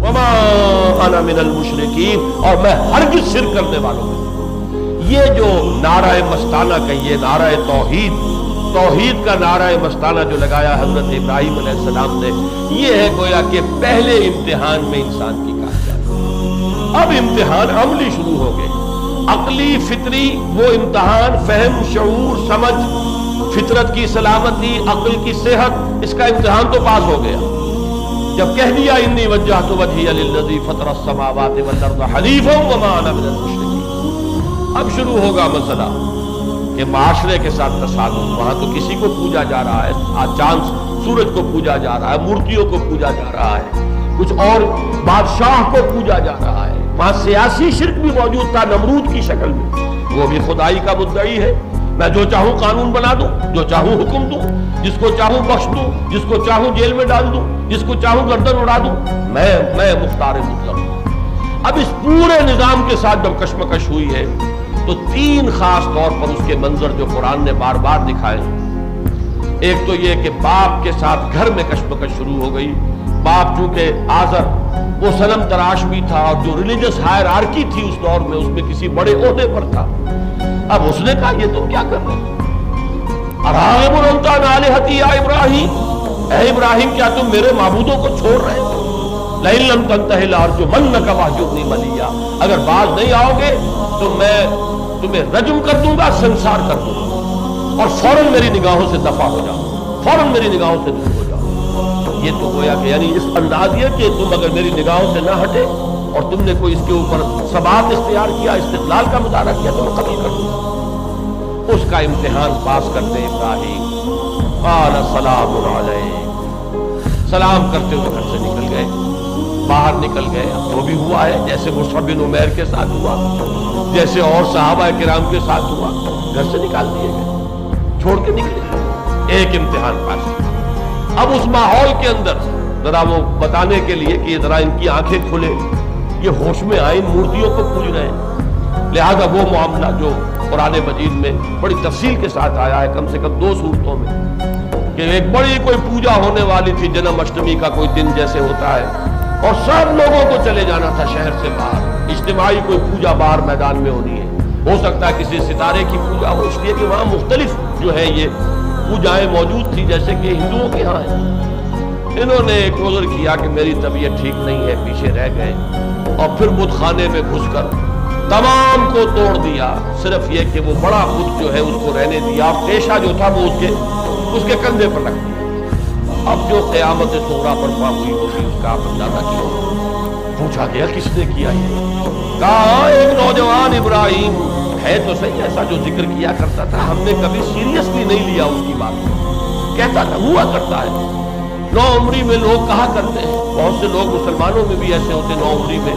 وما انا من المشرکین، اور میں ہرگز شرک کرنے والوں میں۔ یہ جو نعرہ مستانہ کہیے، نعرہ توحید، توحید کا نعرہ مستانہ جو لگایا حضرت ابراہیم علیہ السلام نے، یہ ہے گویا کہ پہلے امتحان میں انسان کی کامیابی۔ اب امتحان عملی شروع ہو گئے، عقلی فطری وہ امتحان، فہم، شعور، سمجھ، فطرت کی سلامتی، عقل کی صحت، اس کا امتحان تو پاس ہو گیا۔ جب کہہ دیا انی وجہت وجہی للذی فطر السماوات والارض حنیفا وما انا من المشرکین، اب شروع ہوگا مسئلہ کہ معاشرے کے ساتھ تصادم۔ وہاں تو کسی کو پوجا جا رہا ہے، آج چاند سورج کو پوجا جا رہا ہے، مورتیوں کو پوجا جا رہا ہے، کچھ اور بادشاہ کو پوجا جا رہا ہے۔ وہاں سیاسی شرک بھی موجود تھا نمرود کی شکل میں، وہ بھی خدائی کا مدعی ہے۔ میں جو چاہوں قانون بنا دوں، جو چاہوں حکم دوں، جس کو چاہوں بخش دوں، جس کو چاہوں جیل میں ڈال دوں، جس کو چاہوں گردن اڑا دوں، میں مختار مطلق ہوں۔ اب اس پورے نظام کے ساتھ جب کشمکش ہوئی ہے تو تین خاص طور پر اس کے منظر جو قرآن نے بار بار دکھائے۔ ایک تو یہ کہ باپ کے ساتھ گھر میں کشمکش شروع ہو گئی۔ باپ چونکہ آزر وہ صنم تراش بھی تھا، اور جو ریلیجس ہائرارکی تھی اس دور میں، اس میں کسی بڑے عہدے پر تھا۔ اب اس نے کہا یہ تم کیا کر رہے ہو؟ اراغب انت عن آلہتی یا ابراہیم، اے ابراہیم کیا تم میرے معبودوں کو چھوڑ رہے ہو؟ لئن لم تنتہ لارجمنک واہجرنی ملیا، اگر باز نہیں آؤ گے تو میں تمہیں رجم کر دوں گا، سنسار کر دوں گا، اور فوراً میری نگاہوں سے دفع ہو جاؤ، فوراً میری نگاہوں سے دور ہو جاؤ۔ یہ تو گویا کہ یعنی اس انداز یہ کہ تم اگر میری نگاہوں سے نہ ہٹے اور تم نے کوئی اس کے اوپر ثبات اختیار کیا، استقلال کا مظاہرہ کیا، تو میں قتل کر دوں گا۔ اس کا امتحان پاس کرتے ابراہیم قال سلام علیکم، سلام کرتے ہوئے گھر سے نکل گئے، باہر نکل گئے۔ وہ بھی ہوا ہے جیسے مصعب بن عمیر کے ساتھ ہوا، جیسے اور صحابہ کرام کے ساتھ ہوا، گھر سے نکال دیے گئے، چھوڑ کے نکلے۔ ایک امتحان پاس۔ اب اس ماحول کے اندر ذرا وہ بتانے کے لیے کہ ذرا ان کی آنکھیں کھلے، یہ ہوش میں آئے، مورتیوں کو پوج رہے ہیں، لہذا وہ معاملہ جو قرآن مجید میں بڑی تفصیل کے ساتھ آیا ہے، کم سے کم 2 صورتوں میں، کہ ایک بڑی کوئی پوجا ہونے والی تھی، جنم اشٹمی کا کوئی دن جیسے ہوتا ہے، اور سب لوگوں کو چلے جانا تھا شہر سے باہر، اجتماعی کوئی پوجا باہر میدان میں ہونی ہے۔ ہو سکتا ہے کسی ستارے کی پوجا ہو، اس لیے کہ وہاں مختلف جو ہے یہ پوجائیں موجود تھی جیسے کہ ہندوؤں کے ہاں ہیں۔ انہوں نے ایک عذر کیا کہ میری طبیعت ٹھیک نہیں ہے، پیچھے رہ گئے، اور پھر بت خانے میں گھس کر تمام کو توڑ دیا، صرف یہ کہ وہ بڑا بت جو ہے اس کو رہنے دیا، اور پیشہ جو تھا وہ اس کے کندھے پر رکھ دیا۔ اب جو قیامت صغریٰ برپا ہوئی ہوگی اس کا آپ اندازہ کیا۔ پوچھا گیا کس نے کیا یہ؟ کہا ایک نوجوان ابراہیم ہے تو صحیح، ایسا جو ذکر کیا کرتا تھا، ہم نے کبھی سیریسلی نہیں لیا اس کی بات کو، کہتا تھا، ہوا کرتا ہے۔ نو عمری میں لوگ کہا کرتے ہیں، بہت سے لوگ مسلمانوں میں بھی ایسے ہوتے ہیں نو عمری میں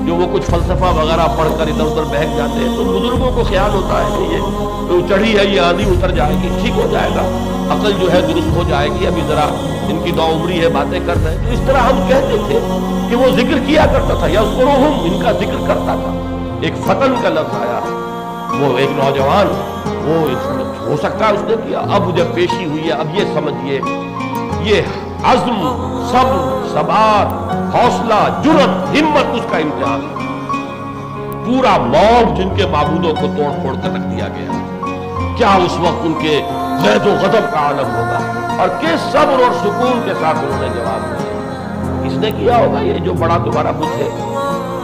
جو وہ کچھ فلسفہ وغیرہ پڑھ کر ادھر ادھر بہک جاتے ہیں، تو بزرگوں کو خیال ہوتا ہے کہ یہ چڑھی ہے، یہ آندھی اتر جائے گی، ٹھیک ہو جائے گا، عقل جو ہے درست ہو جائے گی، ابھی ذرا ان کی نو عمری ہے، باتیں کر رہے ہیں۔ تو اس طرح ہم کہتے تھے کہ وہ ذکر کیا کرتا تھا، یذکرہم، ان کا ذکر کرتا تھا۔ ایک فتن کا لفظ آیا، وہ ایک نوجوان، وہ ہو سکتا ہے اس نے کیا۔ اب جب پیشی ہوئی ہے، اب یہ سمجھیے یہ عزم، صبر، ثبات، حوصلہ، جرأت، ہمت، اس کا امتحان۔ پورا موب جن کے معبودوں کو توڑ پھوڑ کر رکھ دیا گیا، کیا اس وقت ان کے غیظ و غضب کا عالم ہوگا، اور کس صبر اور سکون کے ساتھ انہوں نے جواب دیا۔ اس نے کیا ہوگا یہ جو بڑا تمہارا بت ہے،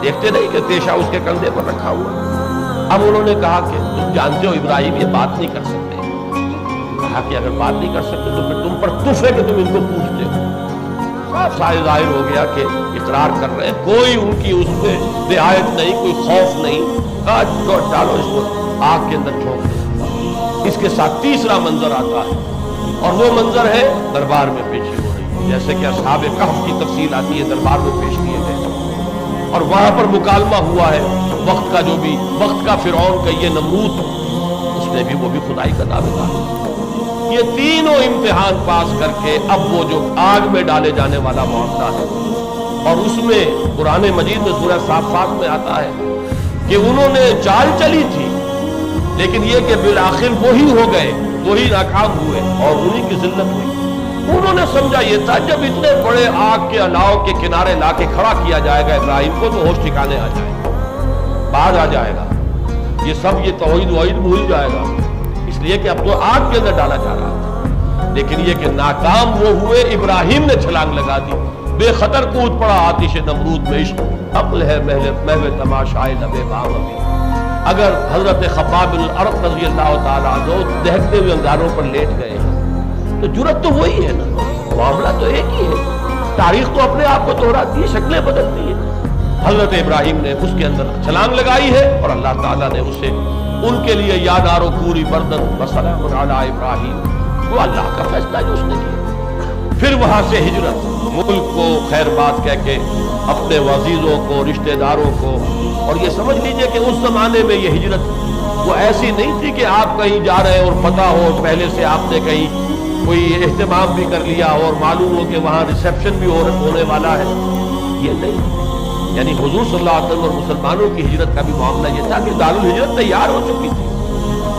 دیکھتے نہیں کہ پیشہ اس کے کندھے پر رکھا ہوا۔ اب انہوں نے کہا کہ تم جانتے ہو ابراہیم یہ بات نہیں کر سکتے۔ کہا کہ اگر بات نہیں کر سکتے تو پھر تم پر تف ہے کہ تم ان کو پوچھتے ہو۔ صاف ظاہر ہو گیا کہ اقرار کر رہے ہیں، کوئی ان کی اس میں رعایت نہیں، کوئی خوف نہیں۔ کہا ڈالو اس کو آگ کے اندر جھونک دو۔ اس کے ساتھ تیسرا منظر آتا ہے، اور وہ منظر ہے دربار میں پیشی ہو رہی ہے، جیسے کہ اصحاب کہف کی تفصیل آتی ہے، دربار میں پیش کیے گئے، اور وہاں پر مکالمہ ہوا ہے وقت کا، جو بھی وقت کا فرعون کا یہ نمرود، اس نے بھی وہ بھی خدائی کا دعویٰ دار۔ یہ تینوں امتحان پاس کر کے اب وہ جو آگ میں ڈالے جانے والا معاملہ ہے، اور اس میں قرآن مجید میں سورہ صافات میں آتا ہے کہ انہوں نے چال چلی تھی، لیکن یہ کہ بالآخر وہی ہو گئے، وہی ناکام ہوئے، اور انہی کی ذلت ہوئی۔ انہوں نے سمجھا یہ تھا جب اتنے بڑے آگ کے الاؤ کے کنارے لا کے کھڑا کیا جائے گا ابراہیم کو تو ہوش ٹھکانے آ جائے گا، باز آ جائے گا، یہ سب یہ توحید وحید بھول جائے گا، اس لیے کہ اب تو آگ کے اندر ڈالا جا رہا تھا۔ لیکن یہ کہ ناکام وہ ہوئے، ابراہیم نے چھلانگ لگا دی، بے خطر کود پڑا آتش نمرود میں، عشق عقل ہے محو تماشائے لبے بام ابھی۔ اگر حضرت خباب بن الارت رضی اللہ تعالیٰ عنہ دہکتے ہوئے انگاروں پر لیٹ گئے ہیں تو جرت تو وہی ہے نا، معاملہ تو ایک ہی ہے، تاریخ تو اپنے آپ کو دہراتی ہے، شکلیں بدلتی ہیں۔ حضرت ابراہیم نے اس کے اندر چھلانگ لگائی ہے اور اللہ تعالیٰ نے اسے ان کے لیے یادارو پوری بردن وسلام علی ابراہیم، وہ اللہ کا فیصلہ جو اس نے کیا۔ پھر وہاں سے ہجرت، ملک کو خیر بات کہہ کے اپنے وزیروں کو، رشتہ داروں کو، اور یہ سمجھ لیجئے کہ اس زمانے میں یہ ہجرت وہ ایسی نہیں تھی کہ آپ کہیں جا رہے اور پتہ ہو پہلے سے آپ نے کہیں کوئی اہتمام بھی کر لیا اور معلوم ہو کہ وہاں ریسیپشن بھی ہونے والا ہے، یہ نہیں۔ یعنی حضور صلی اللہ علیہ وسلم اور مسلمانوں کی ہجرت کا بھی معاملہ یہ تھا کہ دارالہجرت تیار ہو چکی تھی،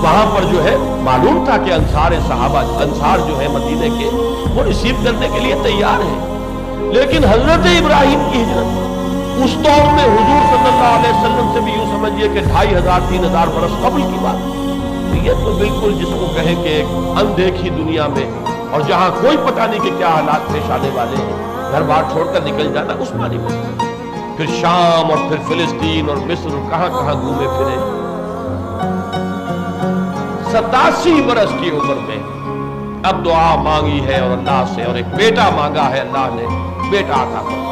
وہاں پر جو ہے معلوم تھا کہ انصار صحابہ، انصار جو ہے مدینے کے، وہ ریسیو کرنے کے لیے تیار ہیں۔ لیکن حضرت ابراہیم کی ہجرت اس دور میں حضور صلی اللہ علیہ وسلم سے بھی یوں سمجھیے کہ 2500-3000 برس قبل کی بات، یہ تو بالکل جس کو کہیں کہ ایک اندیکھی دنیا میں، اور جہاں کوئی پتہ نہیں کہ کیا حالات پیش آنے والے ہیں، گھر بار چھوڑ کر نکل جانا اس معنی میں۔ پھر شام اور پھر فلسطین اور مصر اور کہاں کہاں گھومے پھرے۔ 87 برس کی عمر میں اب دعا مانگی ہے اور اللہ سے، اور ایک بیٹا مانگا ہے، اللہ نے بیٹا عطا فرمایا۔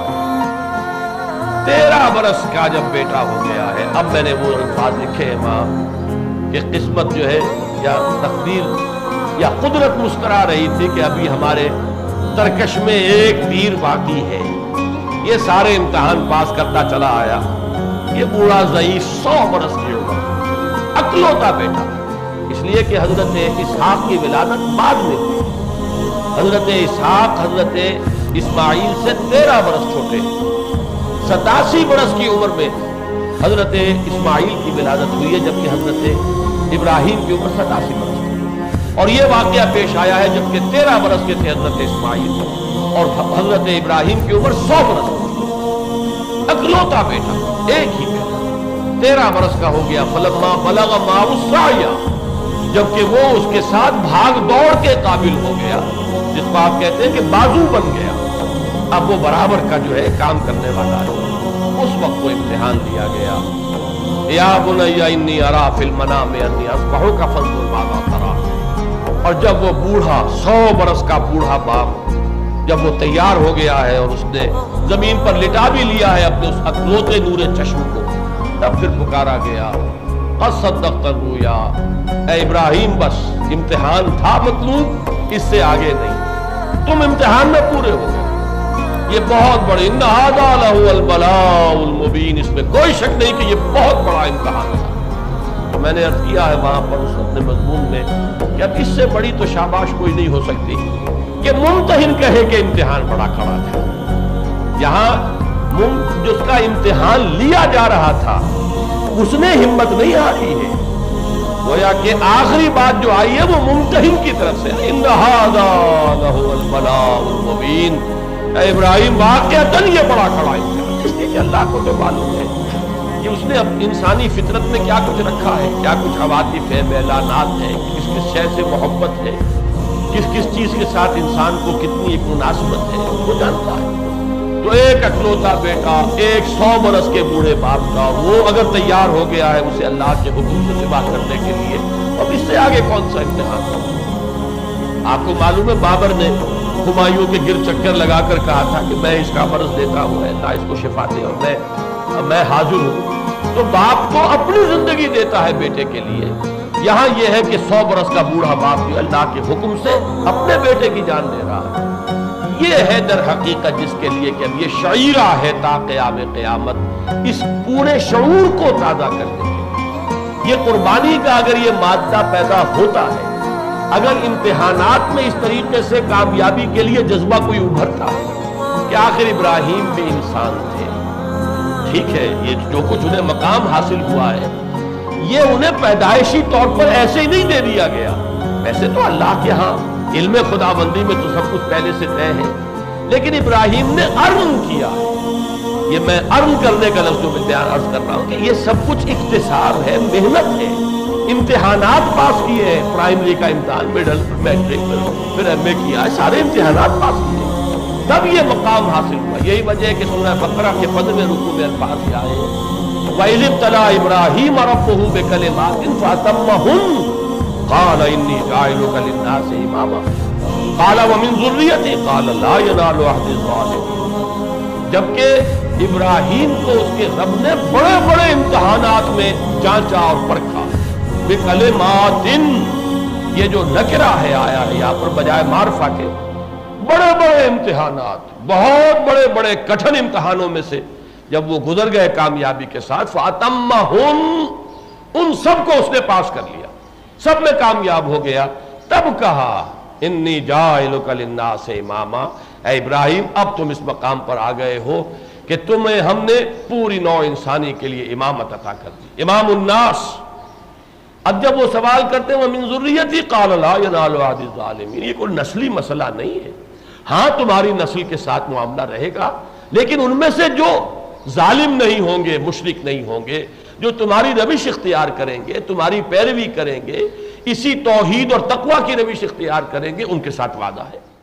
13 برس کا جب بیٹا ہو گیا ہے، اب میں نے وہ الفاظ لکھے ہیں ماں کہ قسمت جو ہے یا تقدیر یا قدرت مسکرا رہی تھی کہ ابھی ہمارے ترکش میں ایک تیر باقی ہے، یہ سارے امتحان پاس کرتا چلا آیا، یہ بوڑھا ضعیف 100 برس کی عمر، اکلوتا بیٹا، اس لیے کہ حضرت اسحاق کی ولادت بعد میں ہوئی۔ حضرت اسحاق حضرت اسماعیل سے 13 برس چھوٹے، 87 برس کی عمر میں حضرت اسماعیل کی ولادت ہوئی ہے، جبکہ حضرت ابراہیم کی عمر 87 برس تھی، اور یہ واقعہ پیش آیا ہے جبکہ 13 برس کے تھے حضرت اسماعیل اور حضرت ابراہیم کی عمر 100 برس تھی، اکلوتا بیٹا، ایک ہی بیٹا 13 برس کا ہو گیا۔ فلما بلغ معه السعی، جبکہ وہ اس کے ساتھ بھاگ دوڑ کے قابل ہو گیا، جس کو آپ کہتے ہیں کہ بازو بن گیا، اب وہ برابر کا جو ہے کام کرنے والا ہے۔ اس وقت وہ امتحان دیا گیا، یا بنی انی ارا فی المنام انی اذبحک فانظر ماذا تری۔ اور جب وہ بوڑھا 100 برس کا بوڑھا باپ جب وہ تیار ہو گیا ہے اور اس نے زمین پر لٹا بھی لیا ہے اپنے اس اکلوتے نور چشم کو، تب پھر پکارا گیا، قد صدقت الرؤیا، اے ابراہیم بس امتحان تھا مطلوب، اس سے آگے نہیں، تم امتحان میں پورے ہو گئے، یہ بہت بڑے، ان ھذا لہو البلاء المبین، اس میں کوئی شک نہیں کہ یہ بہت بڑا امتحان تھا۔ تو میں نے عرض کیا ہے وہاں پر اس اپنے مضمون میں کہ اب اس سے بڑی تو شاباش کوئی نہیں ہو سکتی کہ ممتحن کہے کہ امتحان بڑا کڑا تھا۔ یہاں جس کا امتحان لیا جا رہا تھا اس نے ہمت نہیں ہاری ہے، گویا کہ آخری بات جو آئی ہے وہ ممتحن کی طرف سے، ان ھذا لہو البلاء المبین، اے ابراہیم واقعتاً یہ بڑا کڑا امتحان، اس لیے کہ اللہ کو تو معلوم ہے کہ اس نے اب انسانی فطرت میں کیا کچھ رکھا ہے، کیا کچھ عواطف ہے، میلانات ہے، کس کس شے سے محبت ہے، کس کس چیز کے ساتھ انسان کو کتنی ایک مناسبت ہے، وہ جانتا ہے۔ تو ایک اکلوتا بیٹا، ایک 100 برس کے بوڑھے باپ کا، وہ اگر تیار ہو گیا ہے اسے اللہ کے حکم سے ذبح کرنے کے لیے، اب اس سے آگے کون سا امتحان ہوگا؟ آپ کو معلوم ہے بابر نے ہمایوں کے گر چکر لگا کر کہا تھا کہ میں اس کا مرض دیتا ہوں، اللہ اس کو شفا دے اور میں حاضر ہوں۔ تو باپ تو اپنی زندگی دیتا ہے بیٹے کے لیے، یہاں یہ ہے کہ 100 برس کا بوڑھا باپ جو اللہ کے حکم سے اپنے بیٹے کی جان دے رہا ہے، یہ ہے در حقیقت جس کے لیے کہ اب یہ شعیرہ ہے تا قیام قیامت، اس پورے شعور کو تازہ کرنے کے لیے یہ قربانی کا اگر یہ مادہ پیدا ہوتا ہے، اگر امتحانات میں اس طریقے سے کامیابی کے لیے جذبہ کوئی ابھرتا ہے کہ آخر ابراہیم بھی انسان تھے، ٹھیک ہے، یہ جو کچھ انہیں مقام حاصل ہوا ہے یہ انہیں پیدائشی طور پر ایسے ہی نہیں دے دیا گیا، ویسے تو اللہ کے ہاں علم خداوندی میں تو سب کچھ پہلے سے طے ہے، لیکن ابراہیم نے عرض کیا۔ یہ میں عرض کرنے کا لفظ جو میں بیان عرض کر رہا ہوں کہ یہ سب کچھ اختصار ہے، محنت ہے، امتحانات پاس کیے ہیں، پرائمری کا امتحان، مڈل، میٹرک، پھر ایم اے کیا، سارے امتحانات پاس کیے تب یہ مقام حاصل ہوا۔ یہی وجہ ہے کہ سورہ بقرہ کے 15ویں رکوع میں الفاظ یہ آئے وَإِذِ ابْتَلَىٰ إِبْرَاهِيمَ رَبُّهُ بِكَلِمَاتٍ فَأَتَمَّهُنَّ قَالَ إِنِّي جَاعِلُكَ لِلنَّاسِ إِمَامًا قَالَ وَمِن ذُرِّيَّتِي قَالَ لَا يَنَالُ عَهْدِي الظَّالِمِينَ۔ جبکہ ابراہیم کو اس کے رب نے بڑے بڑے امتحانات میں جانچا اور پرکھا۔ بِكَلِمَاتٍ، یہ جو نکرہ ہے آیا ہے یہاں پر بجائے معرفہ کے، بڑے بڑے امتحانات، بہت بڑے بڑے کٹھن امتحانوں میں سے جب وہ گزر گئے کامیابی کے ساتھ، فَأَتَمَّهُنْ، ان سب کو اس نے پاس کر لیا، سب میں کامیاب ہو گیا۔ تب کہا انی جاعلک للناس اماما، اے ابراہیم اب تم اس مقام پر آ گئے ہو کہ تمہیں ہم نے پوری نوع انسانی کے لیے امامت عطا کر دی، امام الناس۔ اب جب وہ سوال کرتے ہیں وَمِن ذُرِّيَّتِي قَالَ لَا يَنَالُ عَهْدِي الظَّالِمِينَ، یہ کوئی نسلی مسئلہ نہیں ہے، ہاں تمہاری نسل کے ساتھ معاملہ رہے گا، لیکن ان میں سے جو ظالم نہیں ہوں گے، مشرک نہیں ہوں گے، جو تمہاری روش اختیار کریں گے، تمہاری پیروی کریں گے، اسی توحید اور تقوی کی روش اختیار کریں گے، ان کے ساتھ وعدہ ہے۔